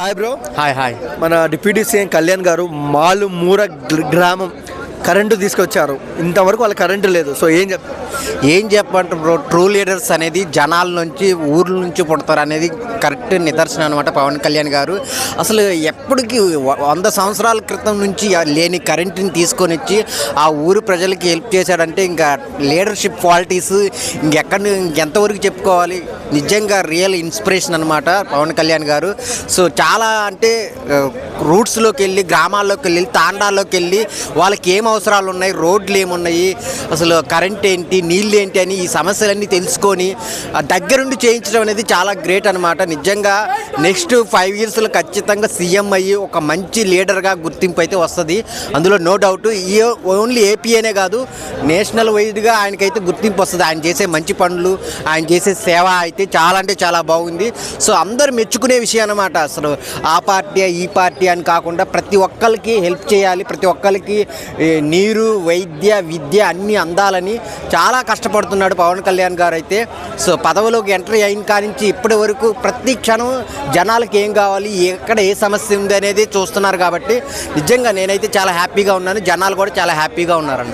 Hi bro. Hi. మన deputy CM Kalyan గారు మాలుమూర గ్రామం కరెంటు తీసుకొచ్చారు. ఇంతవరకు వాళ్ళ కరెంటు లేదు. సో ఏం చెప్పంటారు బ్రో, ట్రూ లీడర్స్ అనేది జనాల నుంచి ఊర్ల నుంచి పుడతారు అనేది కరెక్ట్ నిదర్శనం అనమాట పవన్ కళ్యాణ్ గారు. అసలు ఎప్పటికీ 100 సంవత్సరాల క్రితం నుంచి లేని కరెంటుని తీసుకొని వచ్చి ఆ ఊరు ప్రజలకి హెల్ప్ చేశాడంటే ఇంకా లీడర్షిప్ క్వాలిటీస్ ఇంకెంతవరకు చెప్పుకోవాలి. నిజంగా రియల్ ఇన్స్పిరేషన్ అనమాట పవన్ కళ్యాణ్ గారు. సో చాలా అంటే రూట్స్లోకి వెళ్ళి గ్రామాల్లోకి వెళ్ళి తాండాల్లోకి వెళ్ళి వాళ్ళకి ఏం అవసరాలు ఉన్నాయి, రోడ్లు ఏమున్నాయి, అసలు కరెంట్ ఏంటి, నీళ్ళు ఏంటి అని ఈ సమస్యలన్నీ తెలుసుకొని దగ్గరుండి చేయించడం అనేది చాలా గ్రేట్ అనమాట. నిజంగా నెక్స్ట్ 5 yearsలో ఖచ్చితంగా సీఎం అయ్యి ఒక మంచి లీడర్గా గుర్తింపు అయితే వస్తుంది. అందులో నో డౌట్. ఓన్లీ ఏపీఏనే కాదు, నేషనల్ వైడ్గా ఆయనకైతే గుర్తింపు వస్తుంది. ఆయన చేసే మంచి పనులు, ఆయన చేసే సేవ అయితే చాలా అంటే చాలా బాగుంది. సో అందరు మెచ్చుకునే విషయం అనమాట. అసలు ఆ పార్టీ ఈ పార్టీ అని కాకుండా ప్రతి ఒక్కరికి హెల్ప్ చేయాలి, ప్రతి ఒక్కరికి నీరు, వైద్య, విద్య అన్నీ అందాలని చాలా కష్టపడుతున్నాడు పవన్ కళ్యాణ్ గారు అయితే. సో పదవిలోకి ఎంట్రీ అయిన కానించి ఇప్పటి వరకు ప్రతి క్షణం జనాలకు ఏం కావాలి, ఎక్కడ ఏ సమస్య ఉంది అనేది చూస్తున్నారు. కాబట్టి నిజంగా నేనైతే చాలా హ్యాపీగా ఉన్నాను, జనాలు కూడా చాలా హ్యాపీగా ఉన్నారన్న.